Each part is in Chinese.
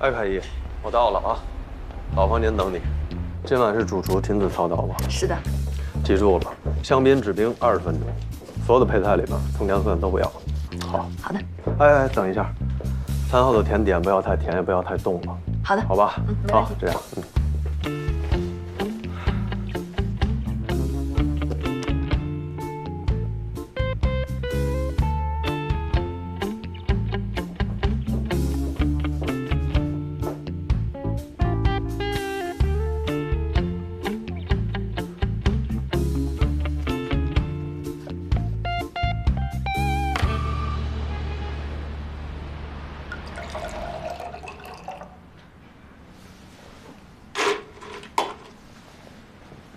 哎，凯姨，我到了啊，老房间等你。今晚是主厨亲自操刀吧？是的。记住了，香槟制冰20分钟，所有的配菜里边葱姜蒜都不要。好。好的。哎，等一下，3号的甜点不要太甜，也不要太冻了。好的。好吧。好，这样。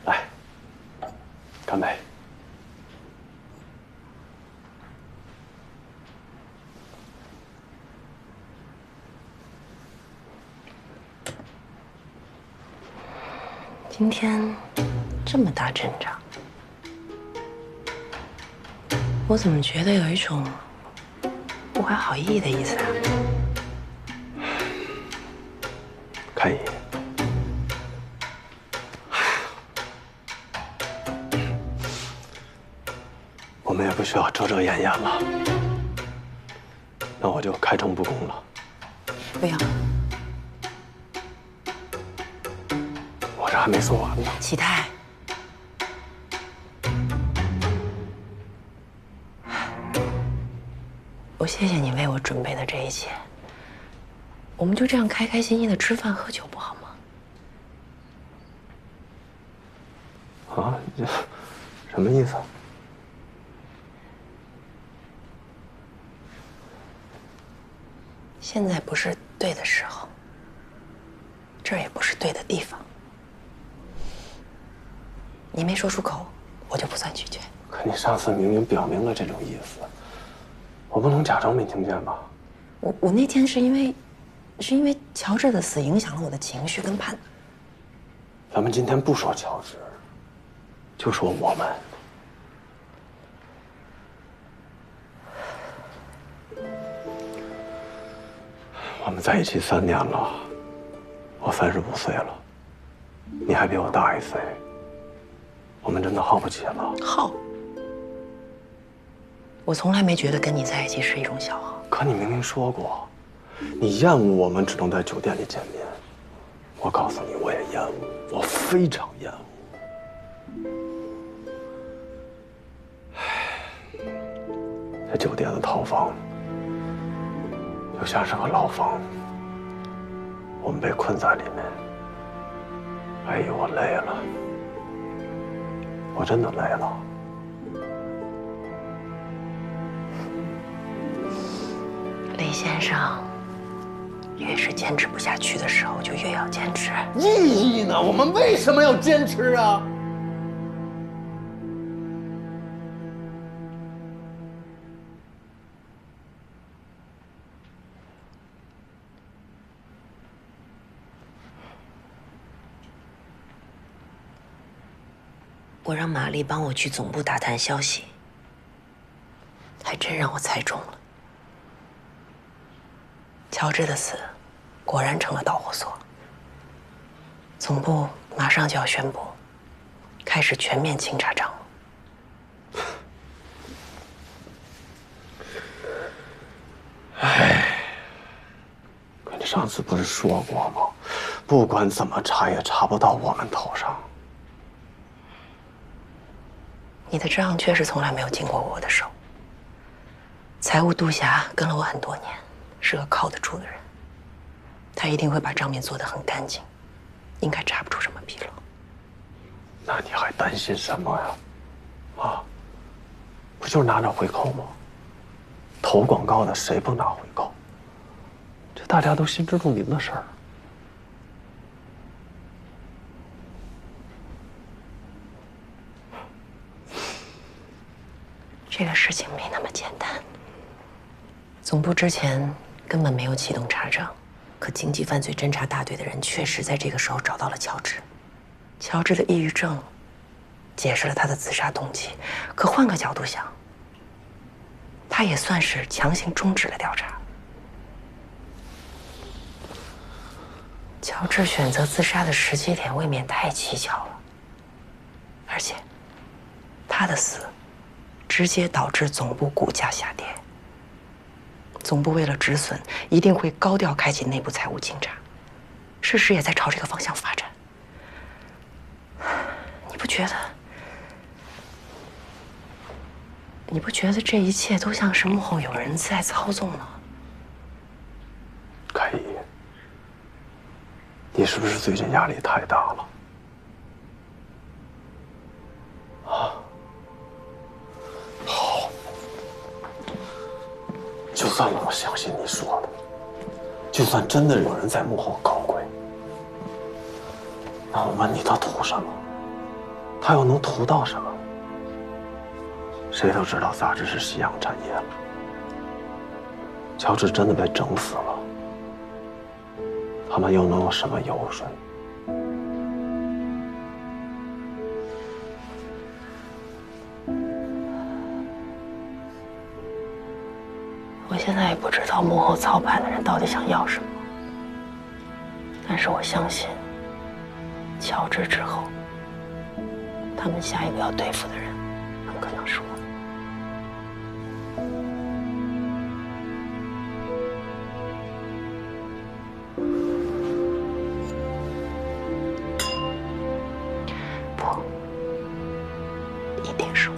来，干杯！今天这么大阵仗，我怎么觉得有一种不怀好意的意思啊？凯姨，我们也不需要遮遮掩掩了，那我就开诚布公了。不要，我这还没说完呢。启泰，我谢谢你为我准备的这一切。我们就这样开开心心的吃饭喝酒，不好吗？啊，这什么意思？现在不是对的时候，这儿也不是对的地方。你没说出口，我就不算拒绝。可你上次明明表明了这种意思，我不能假装没听见吧？我那天是因为乔治的死影响了我的情绪跟判断。咱们今天不说乔治，就说我们。我们在一起3年了，我35岁了，你还比我大1岁，我们真的耗不起了。耗？我从来没觉得跟你在一起是一种消耗。可你明明说过，你厌恶我们只能在酒店里见面。我告诉你，我也厌恶，我非常厌恶。这酒店的套房就像是个牢房，我们被困在里面。哎呦，我累了，我真的累了。李先生，越是坚持不下去的时候，就越要坚持。意义呢？我们为什么要坚持啊？我让玛丽帮我去总部打探消息，还真让我猜中了。乔治的死，果然成了导火索。总部马上就要宣布，开始全面清查账务。唉，可你上次不是说过吗？不管怎么查，也查不到我们头上。你的账确实从来没有经过我的手。财务杜霞跟了我很多年，是个靠得住的人。他一定会把账面做得很干净，应该查不出什么纰漏。那你还担心什么呀？啊，不就是拿点回扣吗？投广告的谁不拿回扣？这大家都心知肚明的事儿。这个事情没那么简单。总部之前根本没有启动查账，可经济犯罪侦查大队的人确实在这个时候找到了乔治。乔治的抑郁症解释了他的自杀动机，可换个角度想，他也算是强行终止了调查。乔治选择自杀的时机点未免太蹊跷了，而且他的死直接导致总部股价下跌。总部为了止损，一定会高调开启内部财务清查，事实也在朝这个方向发展。你不觉得这一切都像是幕后有人在操纵吗？凯伊，你是不是最近压力太大了？啊，好，就算我相信你说的，就算真的有人在幕后搞鬼，那我问你，他图什么？他又能图到什么？谁都知道杂志是夕阳产业了，乔治真的被整死了，他们又能有什么油水？我现在也不知道幕后操盘的人到底想要什么，但是我相信，乔治之后，他们下一个要对付的人，很可能是我。不，一定是我。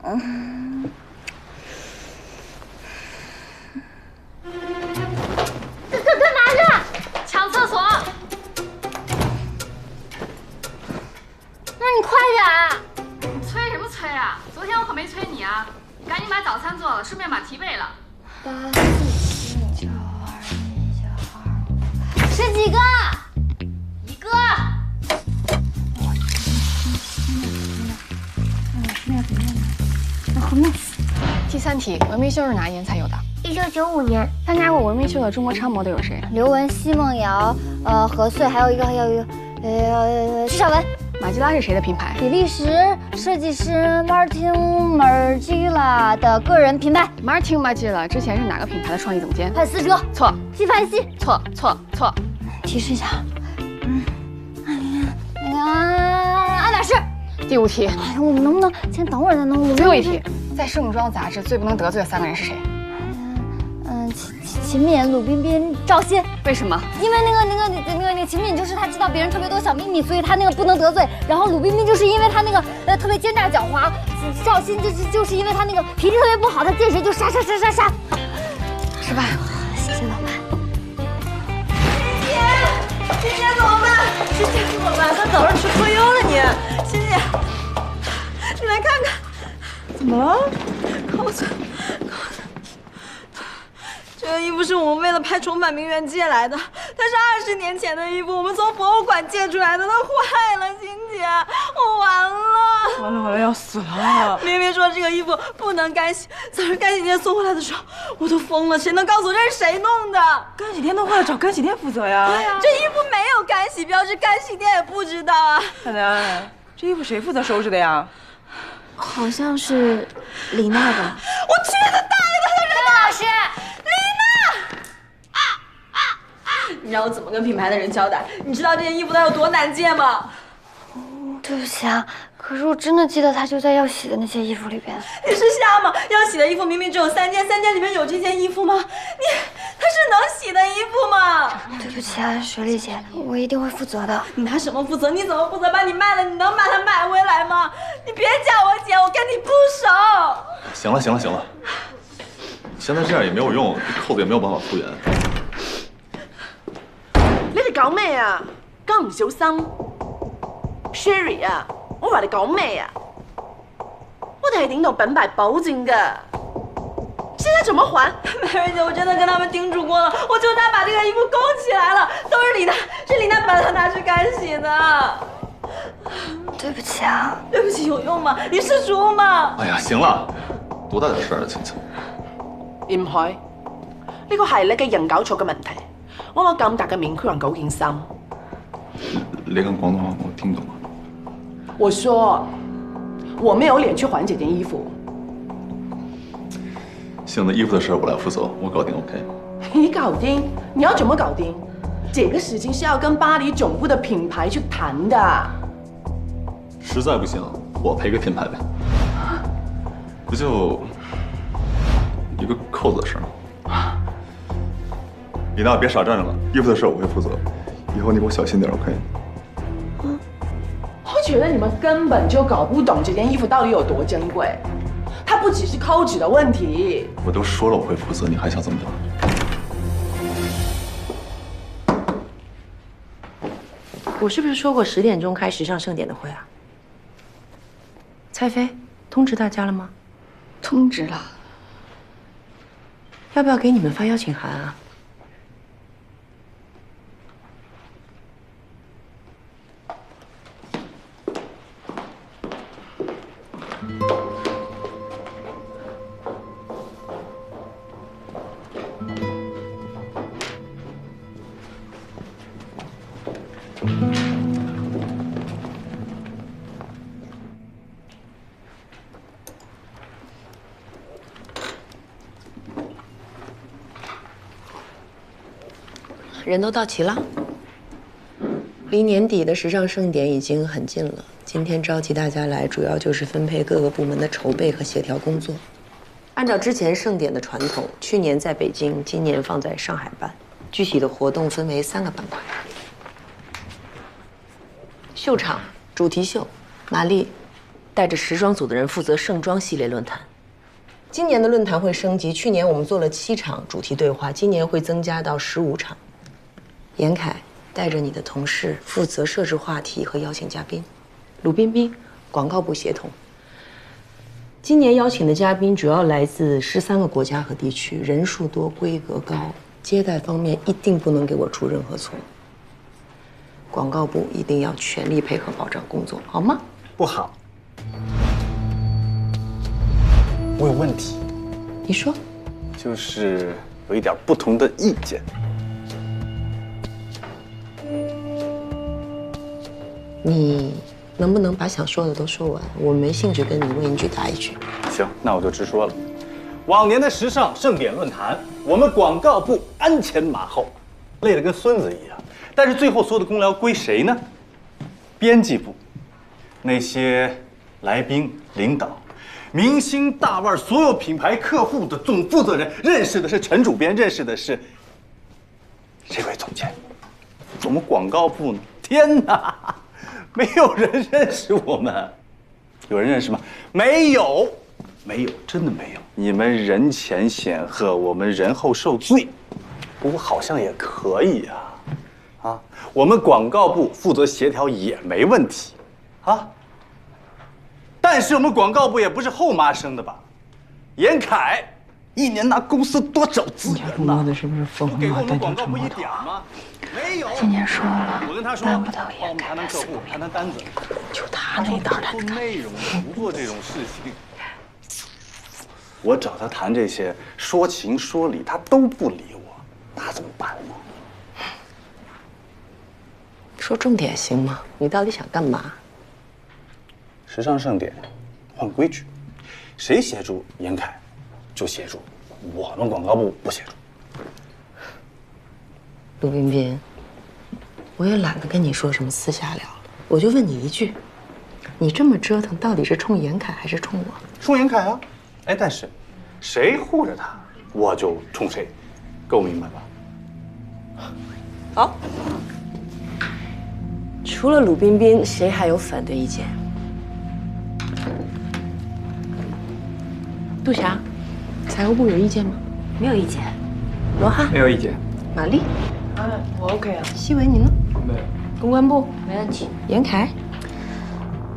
干嘛去？抢厕所！那你快点！你催什么催啊？昨天我可没催你啊！你赶紧把早餐做了，顺便把题背了。8、4、7、9、2、1、9、2。是几个？一个。后面。第3题，文明秀是哪一年才有的？1995年。参加过文明秀的中国超模都有谁？刘雯、奚梦瑶、何穗，还有一个徐小文。马吉拉是谁的品牌？比利时设计师 Martin Margiela 的个人品牌。Martin Margiela 之前是哪个品牌的创意总监？派斯哲。错。纪梵希。错。提示一下，那个爱马仕。第5题。哎呀，我们能不能先等会儿再弄？最后一题，在盛装杂志最不能得罪的3个人是谁？秦敏、鲁彬彬、赵鑫。为什么？因为那个秦敏就是他知道别人特别多小秘密，所以他那个不能得罪。然后鲁彬彬就是因为他那个特别奸诈狡猾，赵鑫就是因为他那个脾气特别不好，他见谁就杀。吃饭。谢谢老板。欣姐怎么办？欣姐怎么办？他早上吃脱优了你，欣姐，你来看看，怎么了？告诉。这个衣服是我们为了拍重返名媛借来的，它是20年前的衣服，我们从博物馆借出来的，它坏了，欣姐，我完了，完了，要死了！明明说这个衣服不能干洗，早上干洗店送回来的时候，我都疯了，谁能告诉我这是谁弄的？干洗店弄坏了，找干洗店负责呀。对呀，这衣服没有干洗标志，干洗店也不知道啊。奶奶，这衣服谁负责收拾的呀？好像是李娜吧。我去他大爷的！任老师。你让我怎么跟品牌的人交代？你知道这件衣服它有多难借吗？对不起啊，可是我真的记得它就在要洗的那些衣服里边。你是瞎吗？要洗的衣服明明只有3件，3件里面有这件衣服吗？它是能洗的衣服吗？对不起啊，水丽姐，我一定会负责的。你拿什么负责？你怎么负责？把你卖了，你能把它买回来吗？你别叫我姐，我跟你不熟。行了，现在这样也没有用，扣子也没有办法复原。你哋搞咩啊？咁唔小心 ，Sherry 啊，我話你講咩啊？我哋係領導品牌保證㗎，現在在怎么还？美人姐，我真的跟他们叮嘱过了，我求他把这个衣服勾起来了，都是李娜把它拿去干洗的。对不起啊。对不起有用吗？你是猪吗？哎呀，行了，多大点事儿啊，晴晴。唔係，呢個係你嘅人搞錯嘅問題。我攞咁大嘅面區人搞件衫。你講廣東話我聽懂嗎？我說我沒有臉去還這件衣服。行，那衣服的事我來負責，我搞定 OK。你搞定？你要怎麼搞定？這個事情是要跟巴黎總部的品牌去談的。實在不行，我賠個品牌唄。不就一個扣子的事嗎？李娜，別傻站着了，衣服的事我會負責，以後你給我小心點 OK。我覺得你們根本就搞不懂這件衣服到底有多珍貴，它不只是扣子的問題。我都說了我會負責，你還想怎麼着？我是不是说过10点钟开时尚盛典的会啊？蔡飞通知大家了吗？通知了。要不要给你们发邀请函啊？人都到齐了，离年底的时尚盛典已经很近了。今天召集大家来，主要就是分配各个部门的筹备和协调工作。按照之前盛典的传统，去年在北京，今年放在上海办。具体的活动分为3个板块：秀场、主题秀，玛丽带着时装组的人负责盛装系列论坛。今年的论坛会升级，去年我们做了7场主题对话，今年会增加到15场。严凯带着你的同事负责设置话题和邀请嘉宾，鲁彬彬广告部协同。今年邀请的嘉宾主要来自13个国家和地区，人数多，规格高，接待方面一定不能给我出任何错。广告部一定要全力配合保障工作，好吗？不好，我有问题，你说。就是有一点不同的意见。你能不能把想说的都说完？我没兴趣跟你问一句答一句。行，那我就直说了。往年的时尚盛典论坛，我们广告部鞍前马后，累得跟孙子一样。但是最后所有的功劳归谁呢？编辑部，那些来宾、领导、明星大腕、所有品牌客户的总负责人，认识的是陈主编，认识的是这位总监。我们广告部呢？天哪！没有人认识我们，有人认识吗？没有，没有，真的没有。你们人前显赫，我们人后受罪。不过好像也可以呀，啊，我们广告部负责协调也没问题，啊。但是我们广告部也不是后妈生的吧？严凯一年拿公司多少资源呢？的是不是不给我们广告部一点吗？没有。今年说了，我跟他说，办不到帮我们谈谈客户，谈谈单子。就他那档他做内容，不做这种事情。我找他谈这些，说情说理，他都不理我，那怎么办呢？说重点行吗？你到底想干嘛？时尚盛典，换规矩，谁协助严凯，就协助，我们广告部不协助。陆彬彬，我也懒得跟你说什么私下聊了，我就问你一句，你这么折腾，到底是冲严凯还是冲我？冲严凯啊！哎，但是谁护着他，我就冲谁，够明白吧？好。除了鲁彬彬，谁还有反对意见？杜霞，财务部有意见吗？没有意见。罗汉没有意见。玛丽，我 OK 啊。西文你呢？没有。公关部没问题。严凯，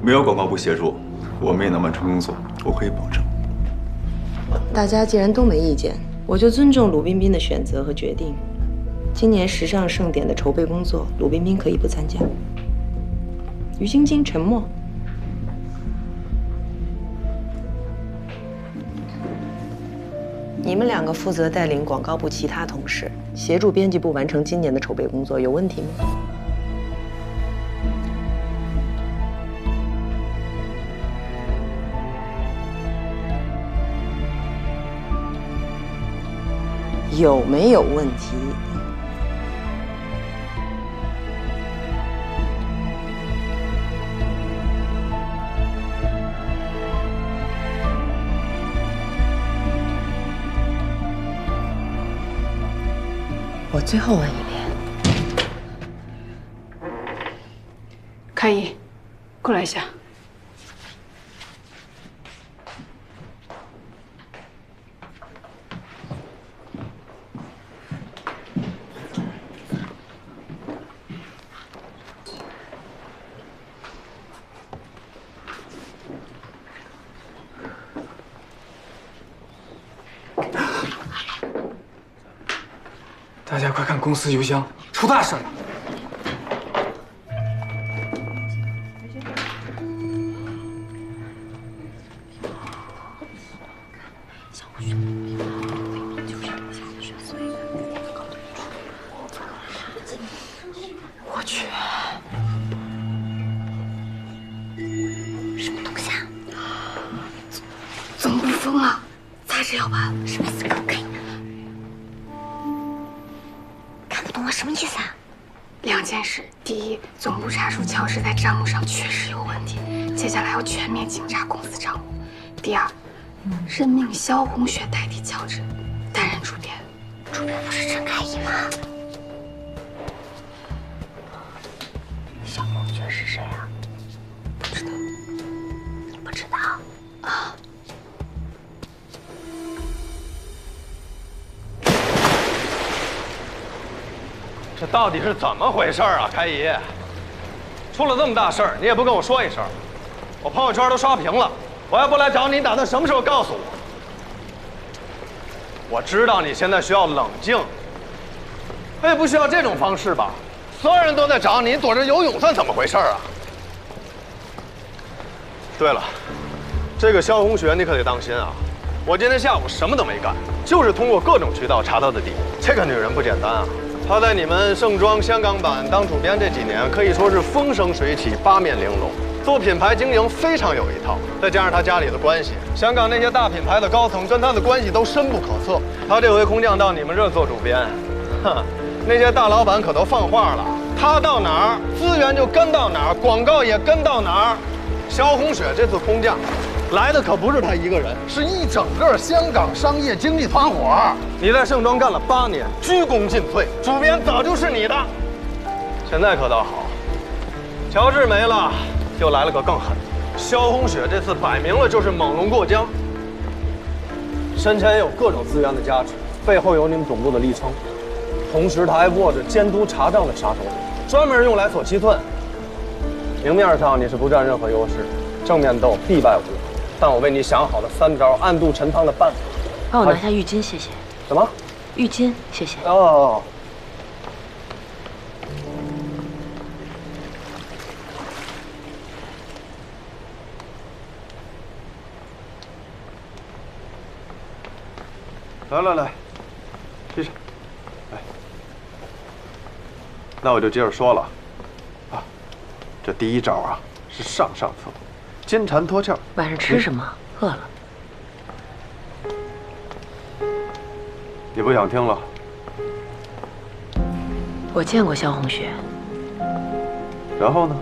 没有广告部协助，我们也能完成工作，我可以保证。大家既然都没意见，我就尊重鲁彬彬的选择和决定。今年时尚盛典的筹备工作，鲁彬彬可以不参加。于晶晶沉默。你们两个负责带领广告部其他同事，协助编辑部完成今年的筹备工作，有问题吗？有没有问题？我最后问一遍。可以，过来一下。大家快看公司邮箱，出大事了！我去，什么东西啊？总部疯了，擦着要办，什么意思？给我看一眼。看不懂啊，什么意思啊2件事：第一，总部查出乔治在账目上确实有问题，接下来要全面清查公司账目；第二，任命萧红雪代替乔治，担任主编。主编不是陈凯怡吗？萧红雪是谁啊？不知道。你不知道啊？这到底是怎么回事啊，开怡？出了这么大事儿，你也不跟我说一声。我朋友圈都刷屏了，我要不来找你，打算什么时候告诉我？我知道你现在需要冷静，我也不需要这种方式吧？所有人都在找你，躲着游泳算怎么回事啊？对了，这个萧红雪你可得当心啊！我今天下午什么都没干，就是通过各种渠道查她的底。这个女人不简单啊！她在你们盛装香港版当主编这几年，可以说是风生水起，八面玲珑，做品牌经营非常有一套。再加上她家里的关系，香港那些大品牌的高层跟她的关系都深不可测。她这回空降到你们这儿做主编，哼，那些大老板可都放话了，她到哪儿资源就跟到哪儿，广告也跟到哪儿。萧红雪这次空降。来的可不是他一个人，是一整个香港商业经济团伙。你在盛装干了8年，鞠躬尽瘁，主编早就是你的。现在可倒好，乔治没了，又来了个更狠的。萧红雪这次摆明了就是猛龙过江，身前有各种资源的加持，背后有你们总部的力撑，同时他还握着监督查账的杀手锏，专门用来锁七寸。明面上你是不占任何优势，正面斗必败无疑。但我为你想好了3招暗度陈仓的办法。帮我拿下浴巾，谢谢。什么？浴巾，谢谢。哦。来，披上。来。那我就接着说了。啊，这第1招啊是上策。金蝉脱壳。晚上吃什么？饿了。你不想听了？我见过萧红雪。然后呢？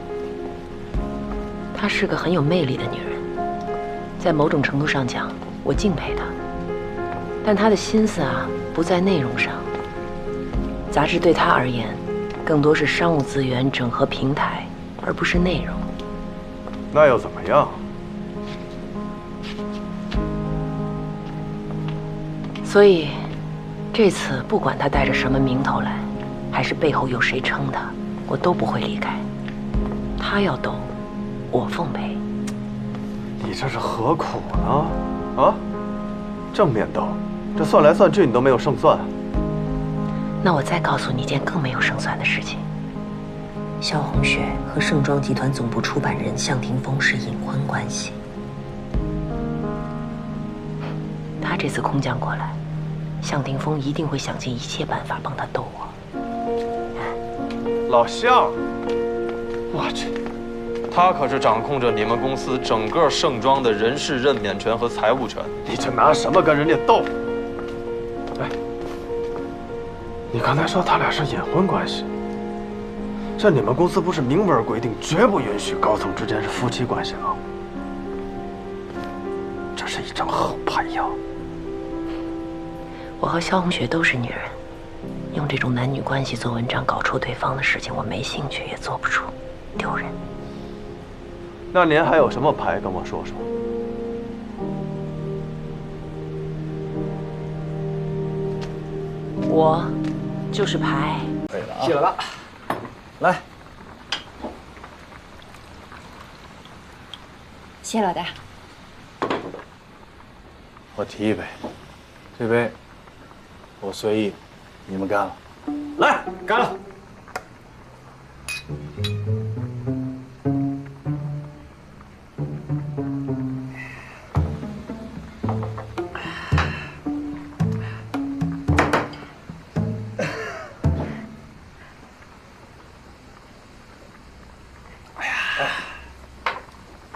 她是个很有魅力的女人，在某种程度上讲，我敬佩她。但她的心思啊，不在内容上。杂志对她而言，更多是商务资源整合平台，而不是内容。那又怎么样？所以，这次不管他带着什么名头来，还是背后有谁撑他，我都不会离开。他要斗，我奉陪。你这是何苦呢？啊？正面斗，这算来算去你都没有胜算。那我再告诉你一件更没有胜算的事情：萧红雪和盛庄集团总部出版人向霆锋是隐婚关系。他这次空降过来，向霆锋一定会想尽一切办法帮他斗我。老向，我去，他可是掌控着你们公司整个盛庄的人事任免权和财务权，你这拿什么跟人家斗？哎，你刚才说他俩是隐婚关系，这你们公司不是明文规定绝不允许高层之间是夫妻关系吗？这是一张好牌呀！我和萧红雪都是女人，用这种男女关系做文章搞臭对方的事情，我没兴趣，也做不出，丢人。那您还有什么牌跟我说说？我就是牌。可以了啊，谢了吧。来，谢老大。我提一杯，这杯我随意，你们干了。来，干了。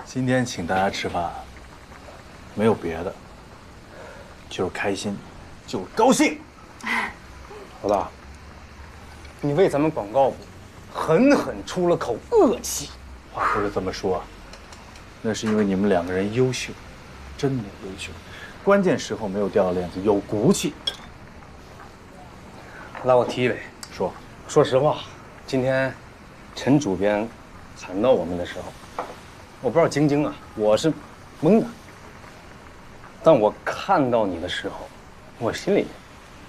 今天请大家吃饭，没有别的，就是开心，就是高兴。老大，你为咱们广告部狠狠出了口恶气。话不是这么说，那是因为你们两个人优秀，真的优秀，关键时候没有掉链子，有骨气。来，我提一杯。说实话，今天陈主编喊到我们的时候，我不知道晶晶啊，我是懵的。但我看到你的时候，我心里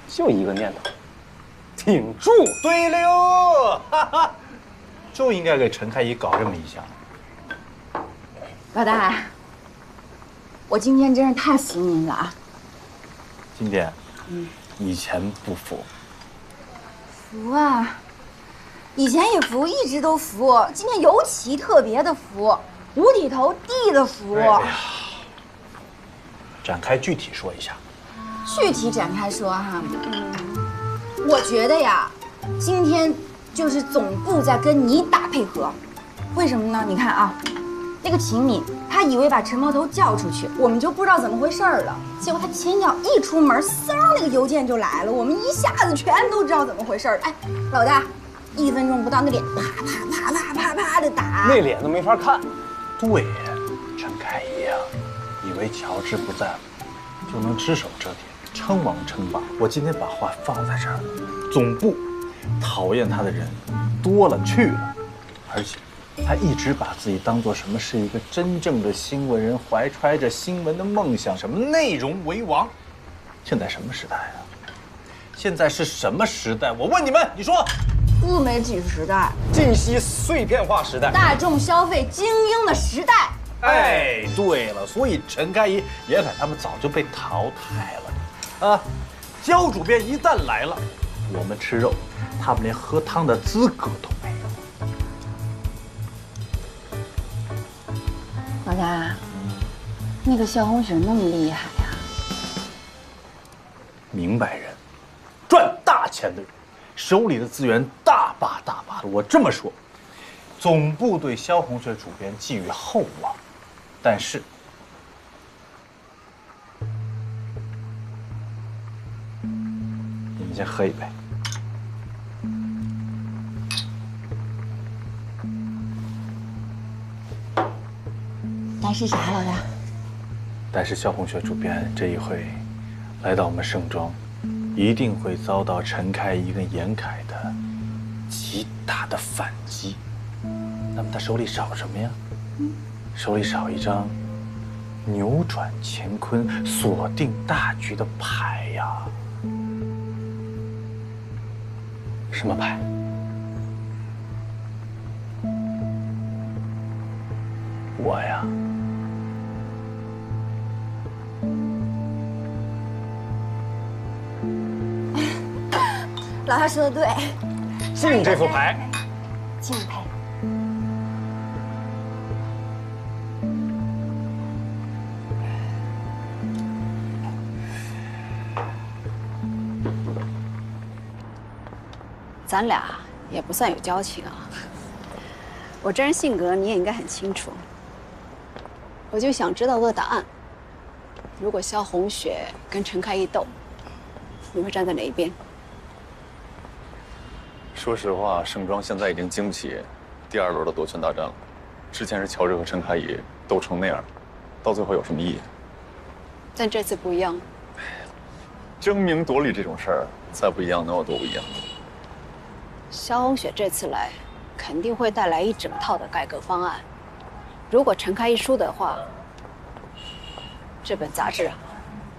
就一个念头：挺住。对了哟，哈哈，就应该给陈开怡搞这么一下。老大，我今天真是太服您了啊！今天，以前不服，服啊，以前也服，一直都服，今天尤其特别的服，五体投地的服。哎呀，展开具体说一下。具体展开说哈，我觉得呀，今天就是总部在跟你打配合，为什么呢？你看啊，那个秦敏，他以为把陈毛头叫出去，我们就不知道怎么回事了。结果他前脚一出门，嗖，那个邮件就来了，我们一下子全都知道怎么回事了。哎，老大，1分钟不到，那脸啪啪啪啪啪啪的打，那脸都没法看。对呀，陈开怡啊，以为乔治不在了就能只手遮天，称王称霸。我今天把话放在这儿，总部讨厌他的人多了去了，而且他一直把自己当做什么是一个真正的新闻人，怀揣着新闻的梦想，什么内容为王。现在什么时代啊？现在是什么时代？我问你们，你说。自媒体时代，信息碎片化时代，大众消费精英的时代。哎，对了，所以陈开怡、严凯他们早就被淘汰了啊！焦主编一旦来了，我们吃肉，他们连喝汤的资格都没有。老大，那个萧红雪那么厉害呀？明白人，赚大钱的人，手里的资源大把大把的。我这么说，总部对萧红雪主编寄予厚望，但是你们先喝一杯。但是啥，老大？但是萧红雪主编这一回来到我们盛庄，一定会遭到陈开怡跟严凯的极大的反击。那么他手里少什么呀？手里少一张扭转乾坤、锁定大局的牌呀。什么牌？我呀。老大说的对，敬这副牌。敬佩。咱俩也不算有交情啊。我这人性格你也应该很清楚。我就想知道个答案：如果萧红雪跟陈开一斗，你会站在哪一边？说实话，盛庄现在已经经不起第2轮的夺权大战了。之前是乔治和陈开怡斗成那样，到最后有什么意义？但这次不一样。争名夺利这种事儿，再不一样能有多不一样？萧红雪这次来，肯定会带来一整套的改革方案。如果陈开一输的话，这本杂志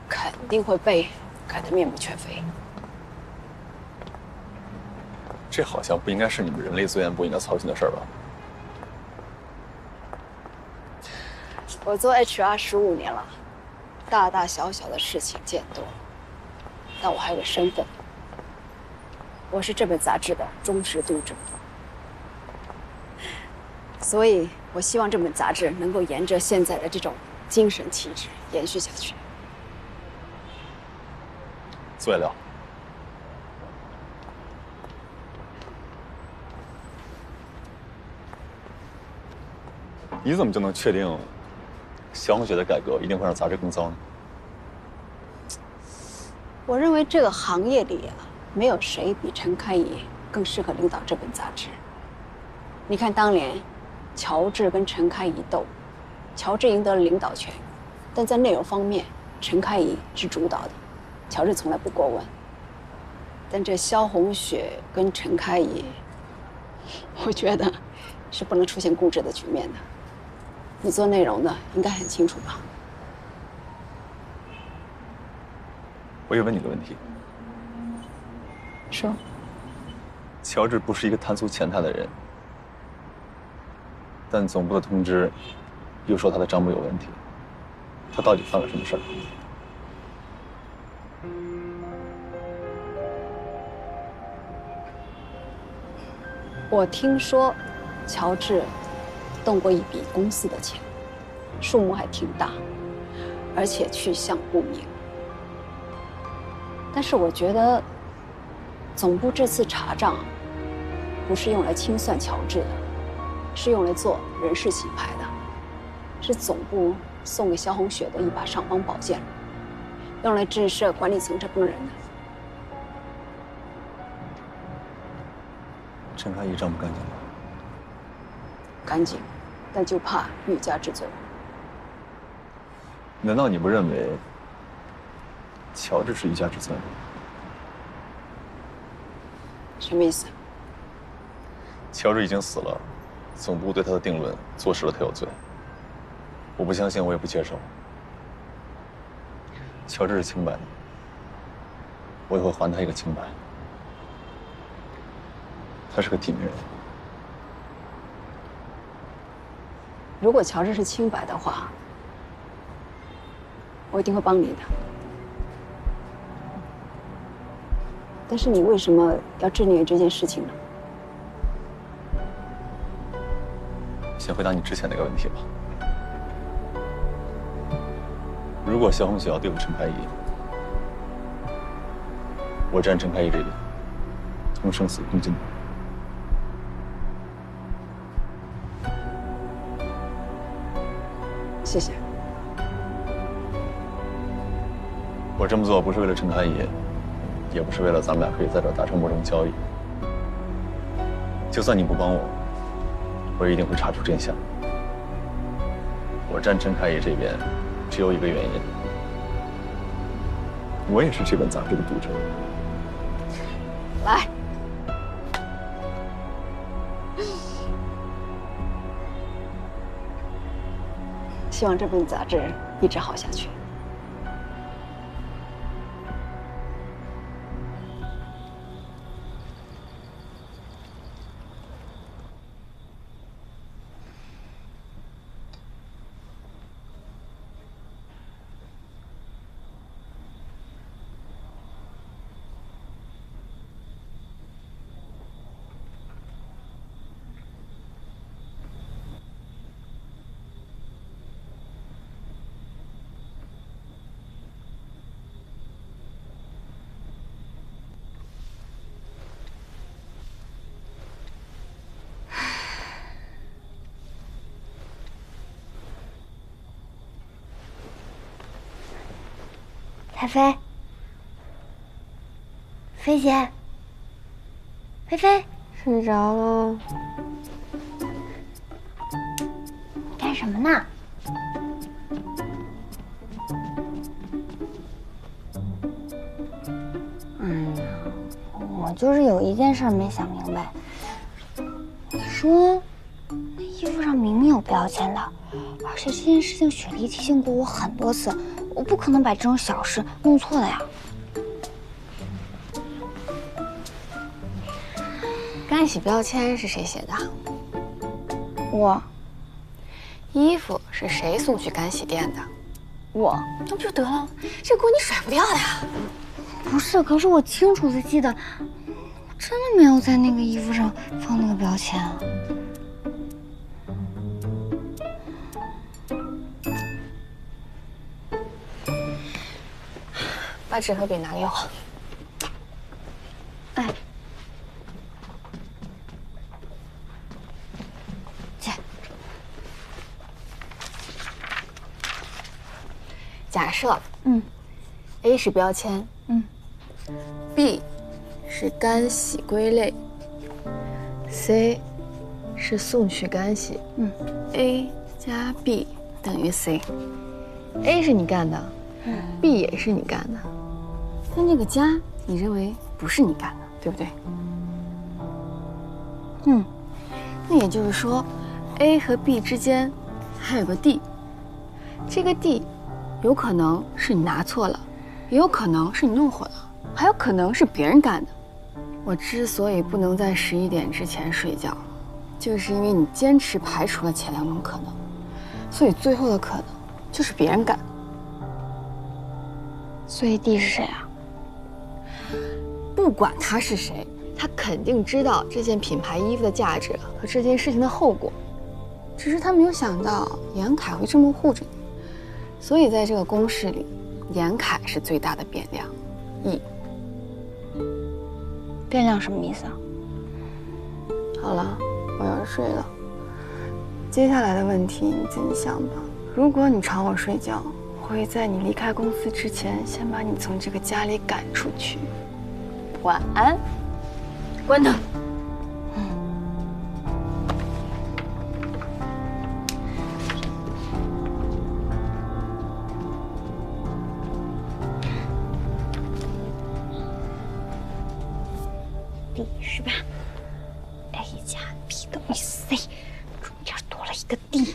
肯定会被改得面目全非。这好像不应该是你们人力资源部应该操心的事儿吧？我做 HR 15年了，大大小小的事情见多，但我还有个身份，我是这本杂志的忠实读者，所以我希望这本杂志能够沿着现在的这种精神气质延续下去。坐下聊。你怎么就能确定萧红雪的改革一定会让杂志更糟呢？我认为这个行业里没有谁比陈开怡更适合领导这本杂志。你看当年乔治跟陈开怡斗，乔治赢得了领导权，但在内容方面，陈开怡是主导的，乔治从来不过问。但这萧红雪跟陈开怡，我觉得是不能出现固执的局面的。你做内容的应该很清楚吧？我也问你个问题。说。乔治不是一个贪图钱财的人，但总部的通知又说他的账目有问题，他到底犯了什么事儿？我听说，乔治动过一笔公司的钱，数目还挺大，而且去向不明。但是我觉得，总部这次查账，不是用来清算乔治的，是用来做人事洗牌的，是总部送给萧红雪的一把尚方宝剑，用来震慑管理层这帮人的。陈开怡账不干净吗？干净，但就怕欲加之罪。难道你不认为乔治是欲加之罪吗？什么意思？乔治已经死了，总部对他的定论坐实了他有罪。我不相信，我也不接受。乔治是清白的，我也会还他一个清白。他是个体面人。如果乔治是清白的话，我一定会帮你的。但是你为什么要执念于这件事情呢？先回答你之前那个问题吧。如果萧红雪要对付陈开怡，我站陈开怡这边，同生死共进退。谢谢。我这么做不是为了陈开怡，也不是为了咱们俩可以在这儿达成某种交易。就算你不帮我，我也一定会查出真相。我站陈开怡这边，只有一个原因，我也是这本杂志的读者。来。希望这本杂志一直好下去。太妃，妃姐，菲菲睡着了，干什么呢？我就是有一件事没想明白。你说，那衣服上明明有标签的，而且这件事情雪梨提醒过我很多次，我不可能把这种小事弄错的呀。干洗标签是谁写的？我。衣服是谁送去干洗店的？我。那不就得了吗？这锅你甩不掉的呀。不是，可是我清楚的记得，我真的没有在那个衣服上放那个标签啊。把纸和笔拿给我。哎，姐，假设，A 是标签，B 是干洗归类，C 是送去干洗，A 加 B 等于 C。A 是你干的，B 也是你干的，但这个加你认为不是你干的，对不对？那也就是说 ，A 和 B 之间还有个 D， 这个 D 有可能是你拿错了，也有可能是你弄混了，还有可能是别人干的。我之所以不能在11点之前睡觉，就是因为你坚持排除了前2种可能，所以最后的可能就是别人干。所以 D 是谁啊？不管他是谁，他肯定知道这件品牌衣服的价值和这件事情的后果，只是他没有想到严凯会这么护着你，所以在这个公式里，严凯是最大的变量，E。变量什么意思啊？好了，我要睡了。接下来的问题你自己想吧。如果你吵我睡觉，我会在你离开公司之前，先把你从这个家里赶出去。晚安。关灯。B 是吧 ？A 加 B 等于 C， 中间多了一个 D。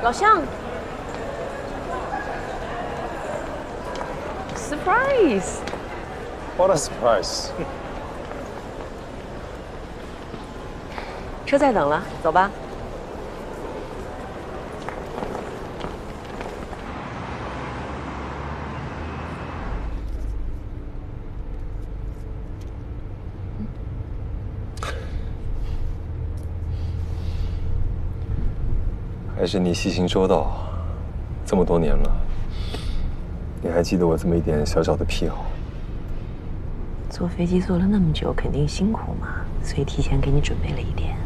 老乡 ，surprise！ What a surprise！ 车在等了，走吧。还是你细心周到，这么多年了，你还记得我这么一点小小的癖好？坐飞机坐了那么久，肯定辛苦嘛，所以提前给你准备了一点。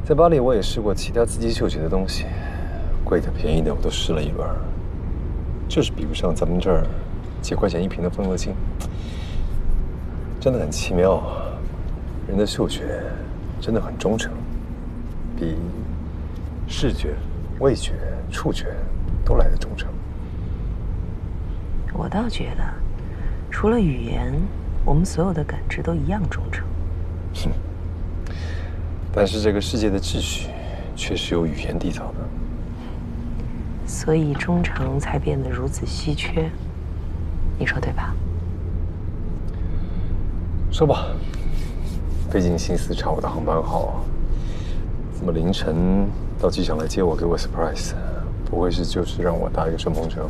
在巴黎，我也试过其他刺激嗅觉的东西，贵的便宜的我都试了一轮，就是比不上咱们这儿几块钱一瓶的风油精，真的很奇妙。人的嗅觉真的很忠诚。比视觉、味觉、触觉都来得忠诚。我倒觉得，除了语言，我们所有的感知都一样忠诚。但是这个世界的秩序却是由语言缔造的，所以忠诚才变得如此稀缺。你说对吧？说吧，费尽心思查我的航班号。这么凌晨到机场来接我，给我 surprise， 不会是就是让我搭一个顺风车吧？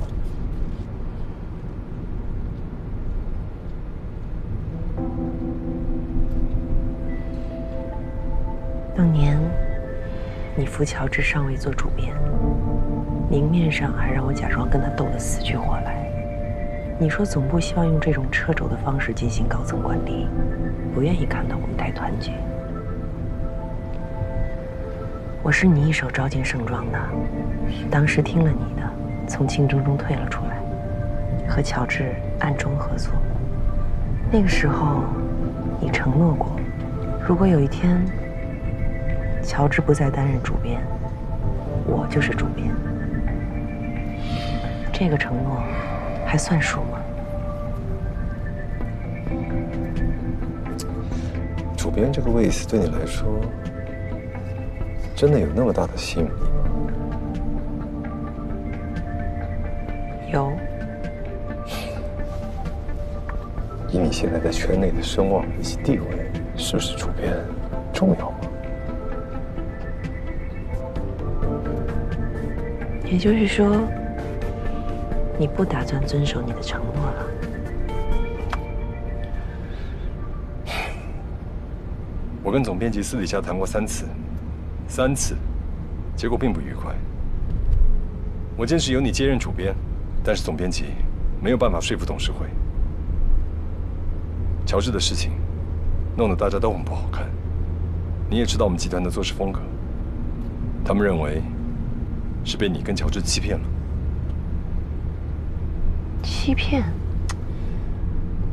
服乔治尚未做主编，明面上还让我假装跟他斗得死去活来。你说总部希望用这种掣肘的方式进行高层管理，不愿意看到我们太团结。我是你一手招进盛庄的，当时听了你的，从竞争中退了出来，和乔治暗中合作。那个时候，你承诺过，如果有一天乔治不再担任主编，我就是主编。这个承诺还算数吗？主编这个位子对你来说，真的有那么大的吸引力吗？有。以你现在在圈内的声望以及地位，是不是主编重要吗？也就是说，你不打算遵守你的承诺了？我跟总编辑私底下谈过3次，结果并不愉快。我坚持由你接任主编，但是总编辑没有办法说服董事会。乔治的事情，弄得大家都很不好看。你也知道我们集团的做事风格，他们认为是被你跟乔治欺骗了。欺骗？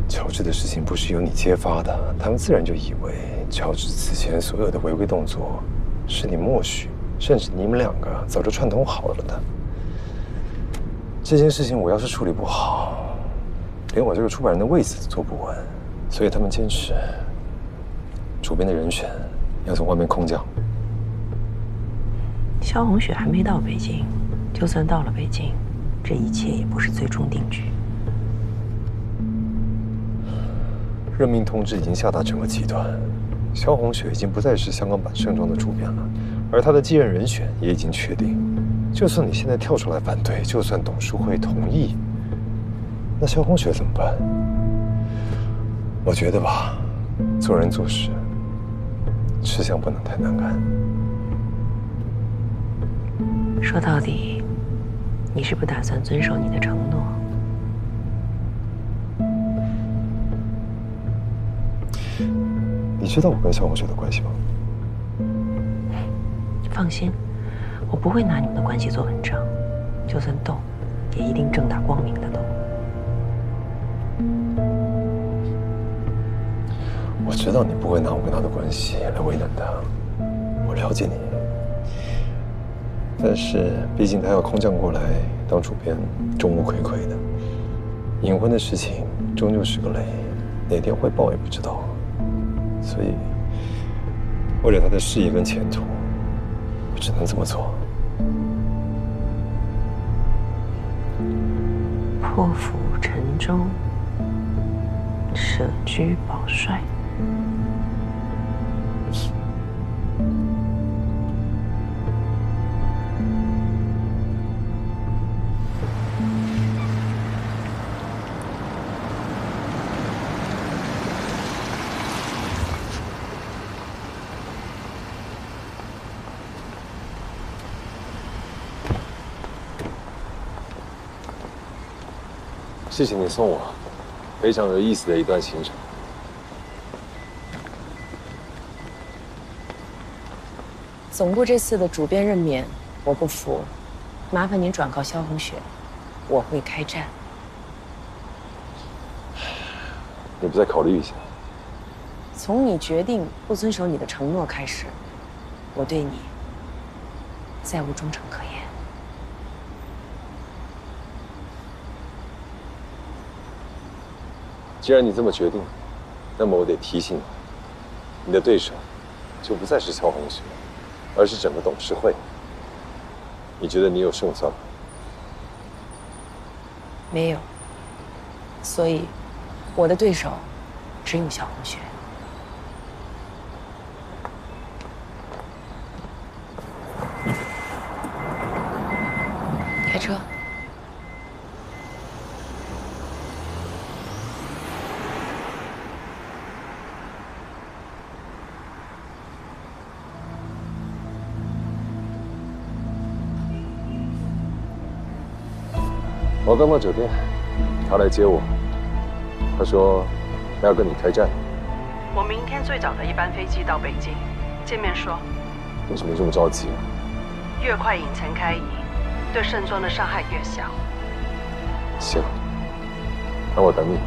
乔治的事情不是由你揭发的，他们自然就以为乔治此前所有的违规动作是你默许，甚至你们2个早就串通好了的。这件事情我要是处理不好，连我这个出版人的位子都坐不稳。所以他们坚持，主编的人选要从外面空降。萧红雪还没到北京，就算到了北京，这一切也不是最终定局。任命通知已经下达整个集团，萧红雪已经不再是香港版盛庄的主编了，而她的继任人选也已经确定。就算你现在跳出来反对，就算董事会同意，那萧红雪怎么办？我觉得吧，做人做事，吃相不能太难看。说到底，你是不打算遵守你的承诺。你知道我跟萧红雪的关系吗？放心，我不会拿你们的关系做文章，就算斗，也一定正大光明的斗。我知道你不会拿我跟他的关系来为难他，我了解你。但是毕竟他要空降过来当主编，众目睽睽的，隐婚的事情终究是个雷，哪天会爆也不知道。所以，为了他的事业跟前途，我只能这么做。破釜沉舟，舍居保帅。谢谢你送我，非常有意思的一段行程。总部这次的主编任免，我不服，麻烦您转告萧红雪，我会开战。你不再考虑一下？从你决定不遵守你的承诺开始，我对你再无忠诚可言。既然你这么决定，那么我得提醒你，你的对手就不再是萧红雪，而是整个董事会。你觉得你有胜算吗？没有。所以，我的对手只有萧红雪。开车。我刚到酒店，他来接我，他说他要跟你开战。我明天最早的一班飞机到北京，见面说。为什么这么着急？越快引陈开怡，对盛庄的伤害越小。行，那我等你。